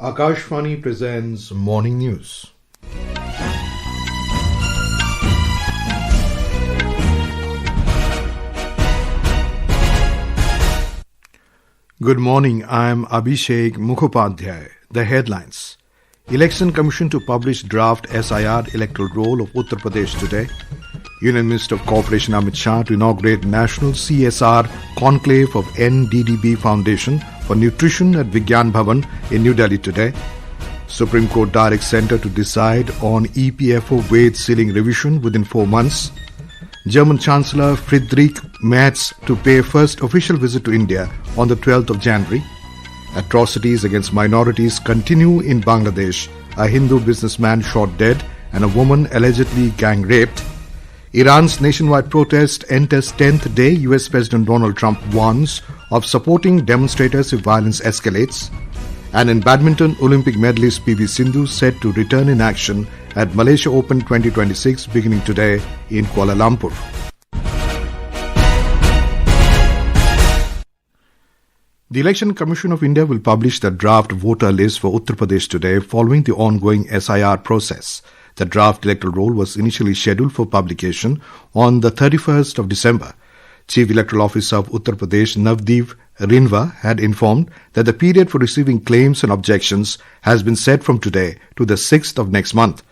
Akashvani presents Morning News. Good morning, I am Abhishek Mukhopadhyay. The headlines. Election Commission to publish draft SIR electoral roll of Uttar Pradesh today. Union Minister of Cooperation Amit Shah to inaugurate National CSR Conclave of NDDB Foundation for Nutrition at Vigyan Bhawan in New Delhi today. Supreme Court directs Centre to decide on EPFO Wage Ceiling revision within 4 months. German Chancellor Friedrich Merz to pay first official visit to India on the 12th of January. Atrocities against minorities continue in Bangladesh. A Hindu businessman shot dead and a woman allegedly gang raped. Iran's nationwide protest enters 10th day. US President Donald Trump warns of supporting demonstrators if violence escalates. And in badminton, Olympic medallist PV Sindhu set to return in action at Malaysia Open 2026 beginning today in Kuala Lumpur. The Election Commission of India will publish the draft voter list for Uttar Pradesh today following the ongoing SIR process. The draft electoral roll was initially scheduled for publication on the 31st of December. Chief Electoral Officer of Uttar Pradesh Navdeep Rinva had informed that the period for receiving claims and objections has been set from today to the 6th of next month.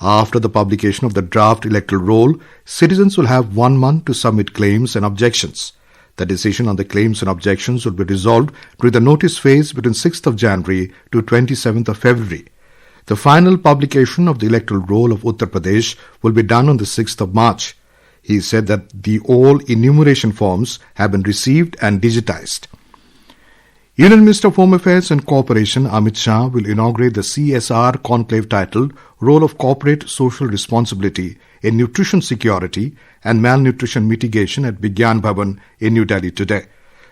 After the publication of the draft electoral roll, citizens will have 1 month to submit claims and objections. The decision on the claims and objections will be resolved during the notice phase between 6th of January to 27th of February. The final publication of the electoral roll of Uttar Pradesh will be done on the 6th of March. He said that the all enumeration forms have been received and digitized. Union Minister of Home Affairs and Cooperation Amit Shah will inaugurate the CSR conclave titled Role of Corporate Social Responsibility in Nutrition Security and Malnutrition Mitigation at Vigyan Bhawan in New Delhi today.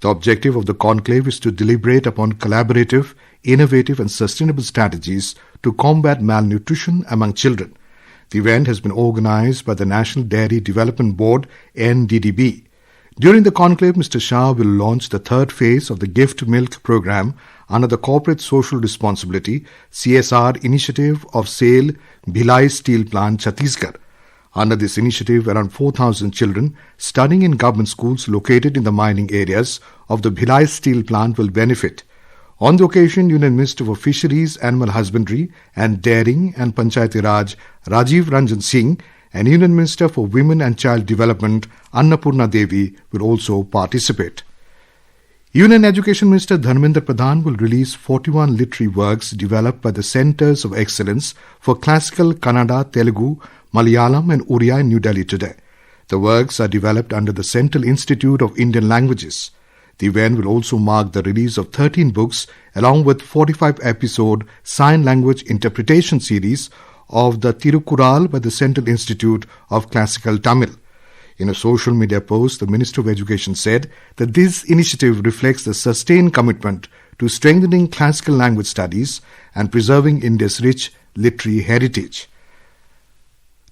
The objective of the conclave is to deliberate upon collaborative, innovative and sustainable strategies to combat malnutrition among children. The event has been organized by the National Dairy Development Board, NDDB. During the conclave, Mr. Shah will launch the third phase of the Gift Milk program under the Corporate Social Responsibility CSR initiative of SAIL Bhilai Steel Plant, Chhattisgarh. Under this initiative, around 4,000 children studying in government schools located in the mining areas of the Bhilai Steel Plant will benefit. On the occasion, Union Minister for Fisheries, Animal Husbandry and Dairying and Panchayati Raj Rajiv Ranjan Singh and Union Minister for Women and Child Development Annapurna Devi will also participate. Union Education Minister Dharmendra Pradhan will release 41 literary works developed by the Centres of Excellence for Classical Kannada, Telugu, Malayalam and Oriya in New Delhi today. The works are developed under the Central Institute of Indian Languages. The event will also mark the release of 13 books along with 45-episode sign language interpretation series of the Tirukural by the Central Institute of Classical Tamil. In a social media post, the Minister of Education said that this initiative reflects the sustained commitment to strengthening classical language studies and preserving India's rich literary heritage.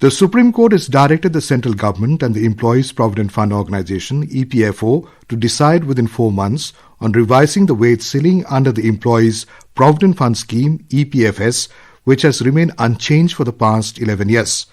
The Supreme Court has directed the central government and the Employees Provident Fund Organization, EPFO, to decide within 4 months on revising the wage ceiling under the Employees Provident Fund Scheme, EPFS, which has remained unchanged for the past 11 years.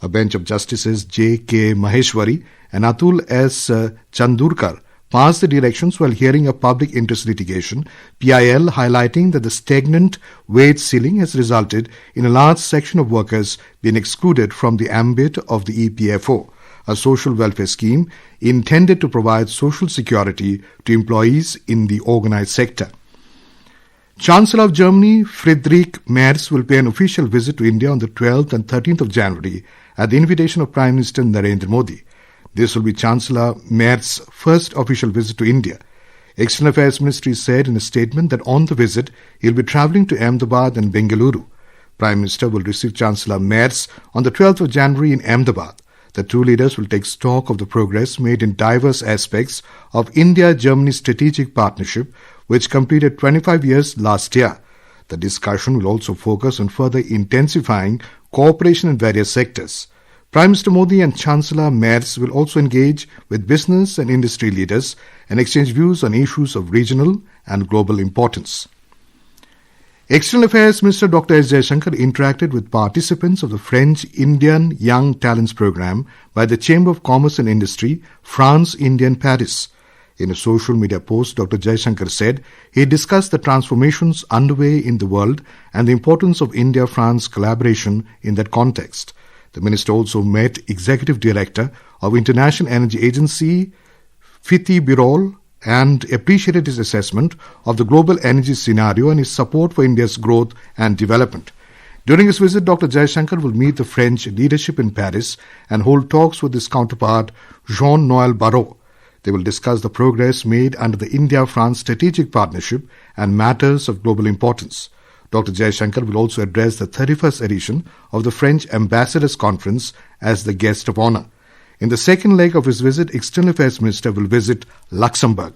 A bench of Justices J.K. Maheshwari and Atul S. Chandurkar passed the directions while hearing a public interest litigation, PIL, highlighting that the stagnant wage ceiling has resulted in a large section of workers being excluded from the ambit of the EPFO, a social welfare scheme intended to provide social security to employees in the organized sector. Chancellor of Germany Friedrich Merz will pay an official visit to India on the 12th and 13th of January at the invitation of Prime Minister Narendra Modi. This will be Chancellor Merz's first official visit to India. External Affairs Ministry said in a statement that on the visit, he will be travelling to Ahmedabad and Bengaluru. Prime Minister will receive Chancellor Merz on the 12th of January in Ahmedabad. The two leaders will take stock of the progress made in diverse aspects of India-Germany strategic partnership, which completed 25 years last year. The discussion will also focus on further intensifying cooperation in various sectors. Prime Minister Modi and Chancellor Merz will also engage with business and industry leaders and exchange views on issues of regional and global importance. External Affairs Minister Dr. S. Jaishankar interacted with participants of the French Indian Young Talents Program by the Chamber of Commerce and Industry, France, India and Paris. In a social media post, Dr. Jaishankar said he discussed the transformations underway in the world and the importance of India-France collaboration in that context. The minister also met Executive Director of International Energy Agency, Fithi Birol, and appreciated his assessment of the global energy scenario and his support for India's growth and development. During his visit, Dr. Jaishankar will meet the French leadership in Paris and hold talks with his counterpart, Jean-Noël Barrot. They will discuss the progress made under the India-France strategic partnership and matters of global importance. Dr. Jaishankar will also address the 31st edition of the French Ambassadors Conference as the guest of honor. In the second leg of his visit, External Affairs Minister will visit Luxembourg.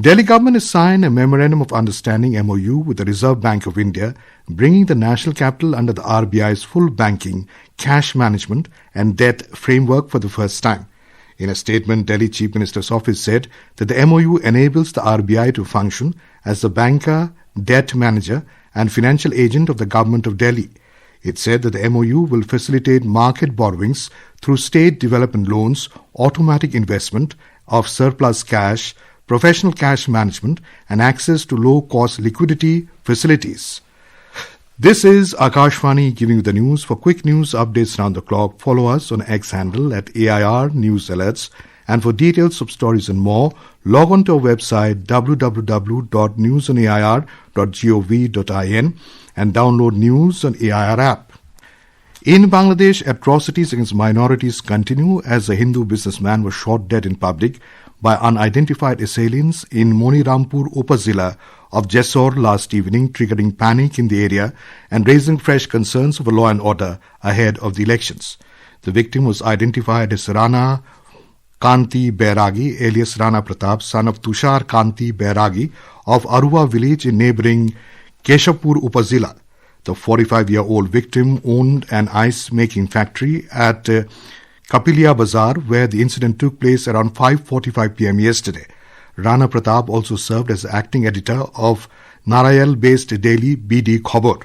Delhi government has signed a Memorandum of Understanding MOU with the Reserve Bank of India, bringing the national capital under the RBI's full banking, cash management and debt framework for the first time. In a statement, Delhi Chief Minister's office said that the MOU enables the RBI to function as the banker, debt manager and financial agent of the government of Delhi. It said that the MOU will facilitate market borrowings through state development loans, automatic investment of surplus cash, professional cash management, and access to low-cost liquidity facilities. This is Akashvani giving you the news. For quick news updates around the clock, follow us on X handle at AIR News Alerts. And for details of stories and more, log on to our website www.newsonair.gov.in and download News on AIR app. In Bangladesh, atrocities against minorities continue as a Hindu businessman was shot dead in public by unidentified assailants in Monirampur Upazila of Jessore last evening, triggering panic in the area and raising fresh concerns over law and order ahead of the elections. The victim was identified as Rana Kanti Bairagi, alias Rana Pratap, son of Tushar Kanti Bairagi of Arua village in neighbouring Keshapur Upazila. The 45-year-old victim owned an ice-making factory at Kapilia Bazar, where the incident took place around 5:45 p.m. yesterday. Rana Pratap also served as acting editor of Narayal-based daily BD Khabor.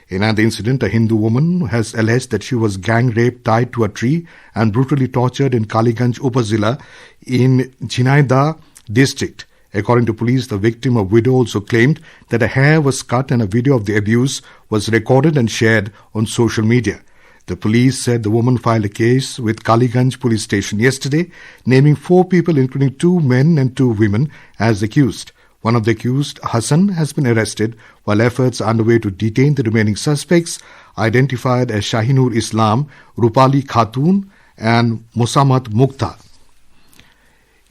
In another incident, a Hindu woman has alleged that she was gang raped, tied to a tree and brutally tortured in Kaliganj Upazila in Jhinaida district. According to police, the victim, a widow, also claimed that her hair was cut and a video of the abuse was recorded and shared on social media. The police said the woman filed a case with Kaliganj police station yesterday, naming 4 people including 2 men and 2 women as accused. One of the accused, Hassan, has been arrested while efforts are underway to detain the remaining suspects identified as Shahinur Islam, Rupali Khatun and Musammat Mukta.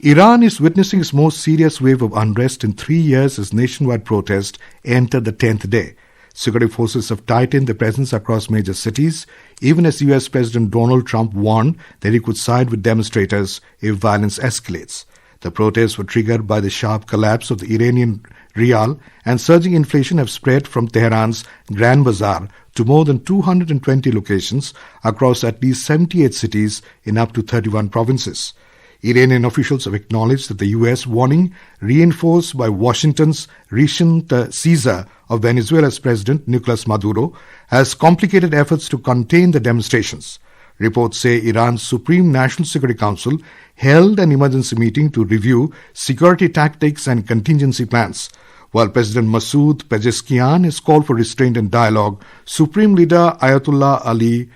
Iran is witnessing its most serious wave of unrest in 3 years as nationwide protests enter the 10th day. Security forces have tightened their presence across major cities, even as US President Donald Trump warned that he could side with demonstrators if violence escalates. The protests were triggered by the sharp collapse of the Iranian rial, and surging inflation have spread from Tehran's Grand Bazaar to more than 220 locations across at least 78 cities in up to 31 provinces. Iranian officials have acknowledged that the U.S. warning, reinforced by Washington's recent seizure of Venezuela's President Nicolas Maduro, has complicated efforts to contain the demonstrations. Reports say Iran's Supreme National Security Council held an emergency meeting to review security tactics and contingency plans. While President Masoud Pezeshkian has called for restraint and dialogue, Supreme Leader Ayatollah Ali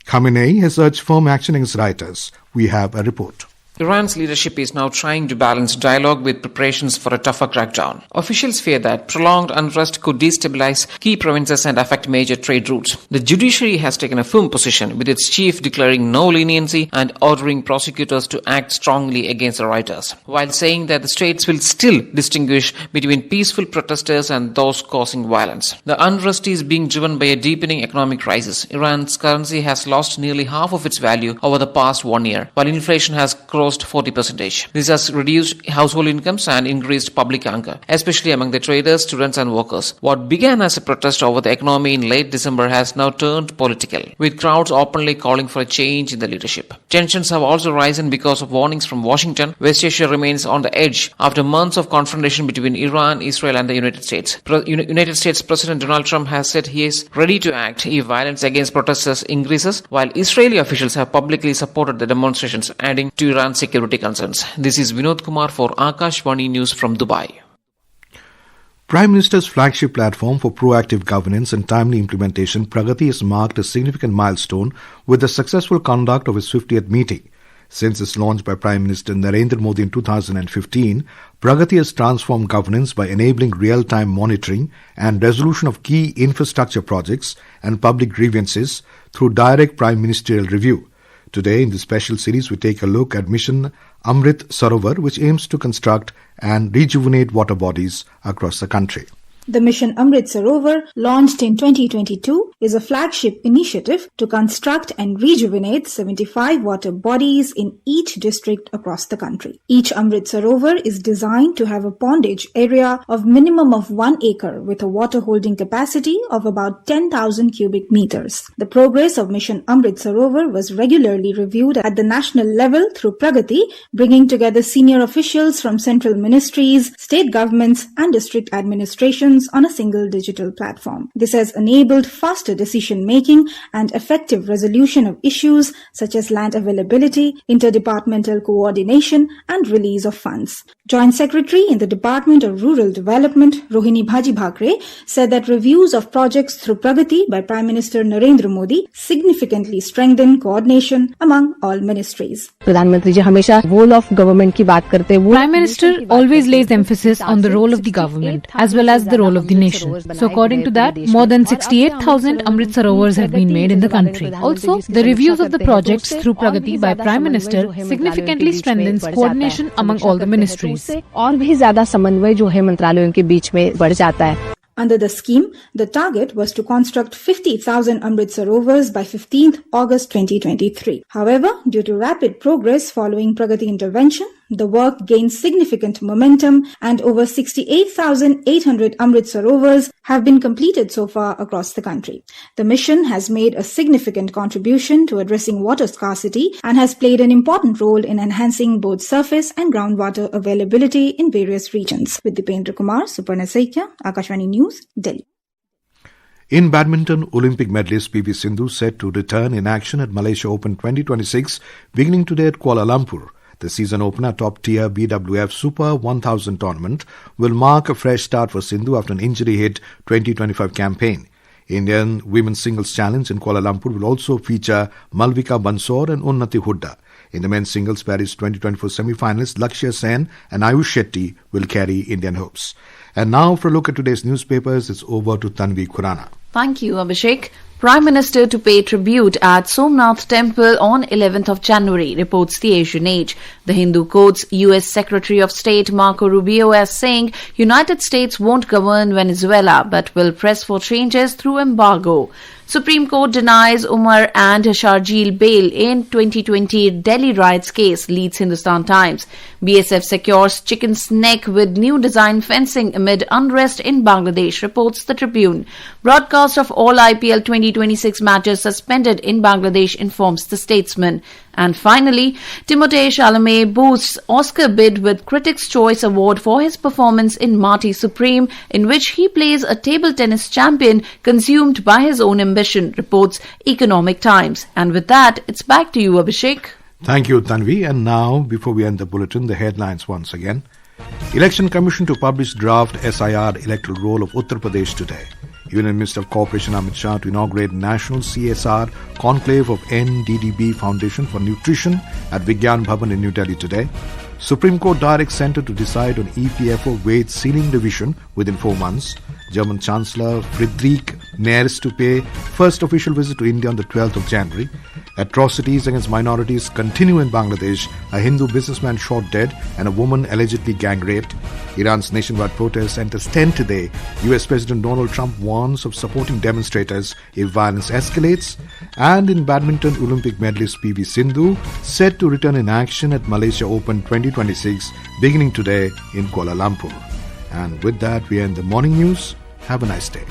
Khamenei has urged firm action against rioters. We have a report. Iran's leadership is now trying to balance dialogue with preparations for a tougher crackdown. Officials fear that prolonged unrest could destabilize key provinces and affect major trade routes. The judiciary has taken a firm position, with its chief declaring no leniency and ordering prosecutors to act strongly against the rioters, while saying that the states will still distinguish between peaceful protesters and those causing violence. The unrest is being driven by a deepening economic crisis. Iran's currency has lost nearly half of its value over the past 1 year, while inflation has grown crossed 40%. This has reduced household incomes and increased public anger, especially among the traders, students and workers. What began as a protest over the economy in late December has now turned political, with crowds openly calling for a change in the leadership. Tensions have also risen because of warnings from Washington. West Asia remains on the edge after months of confrontation between Iran, Israel and the United States. United States President Donald Trump has said he is ready to act if violence against protesters increases, while Israeli officials have publicly supported the demonstrations, adding to Iran's security concerns. This is Vinod Kumar for Akashvani News from Dubai. Prime Minister's flagship platform for proactive governance and timely implementation, Pragati, has marked a significant milestone with the successful conduct of its 50th meeting. Since its launch by Prime Minister Narendra Modi in 2015, Pragati has transformed governance by enabling real-time monitoring and resolution of key infrastructure projects and public grievances through direct Prime Ministerial review. Today, in this special series, we take a look at Mission Amrit Sarovar, which aims to construct and rejuvenate water bodies across the country. The Mission Amrit Sarovar, launched in 2022, is a flagship initiative to construct and rejuvenate 75 water bodies in each district across the country. Each Amrit Sarovar is designed to have a pondage area of minimum of 1 acre with a water holding capacity of about 10,000 cubic meters. The progress of Mission Amrit Sarovar was regularly reviewed at the national level through Pragati, bringing together senior officials from central ministries, state governments and district administrations on a single digital platform. This has enabled faster decision-making and effective resolution of issues such as land availability, interdepartmental coordination, and release of funds. Joint Secretary in the Department of Rural Development, Rohini Bhaji Bhakre, said that reviews of projects through Pragati by Prime Minister Narendra Modi significantly strengthen coordination among all ministries. Prime Minister always lays emphasis on the role of the government as well as the role of the nation. So according to that, more than 68,000 Amrit Sarovars have been made in the country. Also, the reviews of the projects through Pragati by Prime Minister significantly strengthens coordination among all the ministries. Under the scheme, the target was to construct 50,000 Amrit Sarovars by 15th August 2023. However, due to rapid progress following Pragati intervention, the work gained significant momentum and over 68,800 Amrit Sarovars have been completed so far across the country. The mission has made a significant contribution to addressing water scarcity and has played an important role in enhancing both surface and groundwater availability in various regions. With Dipendra Kumar, Suparna Saikya, Akashvani News, Delhi. In badminton, Olympic medalist PV Sindhu set to return in action at Malaysia Open 2026 beginning today at Kuala Lumpur. The season opener, top-tier BWF Super 1000 tournament, will mark a fresh start for Sindhu after an injury-hit 2025 campaign. Indian Women's Singles Challenge in Kuala Lumpur will also feature Malvika Bansor and Unnati Hooda. In the men's singles, Paris 2024 semi-finalists Lakshya Sen and Ayush Shetty will carry Indian hopes. And now for a look at today's newspapers, it's over to Tanvi Khurana. Thank you, Abhishek. Prime Minister to pay tribute at Somnath Temple on 11th of January, reports the Asian Age. The Hindu quotes U.S. Secretary of State Marco Rubio as saying United States won't govern Venezuela but will press for changes through embargo. Supreme Court denies Umar and Sharjeel bail in 2020 Delhi riots case, leads Hindustan Times. BSF secures chicken's neck with new design fencing amid unrest in Bangladesh, reports the Tribune. Broadcast of all IPL 2026 matches suspended in Bangladesh, informs the Statesman. And finally, Timothée Chalamet boosts Oscar bid with Critics' Choice Award for his performance in Marty Supreme, in which he plays a table tennis champion consumed by his own ambition, reports Economic Times. And with that, it's back to you, Abhishek. Thank you, Tanvi. And now, before we end the bulletin, the headlines once again. Election Commission to publish draft SIR electoral roll of Uttar Pradesh today. Union Minister of Cooperation Amit Shah to inaugurate National CSR Conclave of NDDB Foundation for Nutrition at Vigyan Bhawan in New Delhi today. Supreme Court directs Centre to decide on EPFO Wage Ceiling revision within 4 months. German Chancellor Friedrich Merz to pay first official visit to India on the 12th of January. Atrocities against minorities continue in Bangladesh. A Hindu businessman shot dead and a woman allegedly gang raped. Iran's nationwide protest enters 10 today. US President Donald Trump warns of supporting demonstrators if violence escalates. And in badminton, Olympic medalist PV Sindhu set to return in action at Malaysia Open 2026 beginning today in Kuala Lumpur. And with that, we end the morning news. Have a nice day.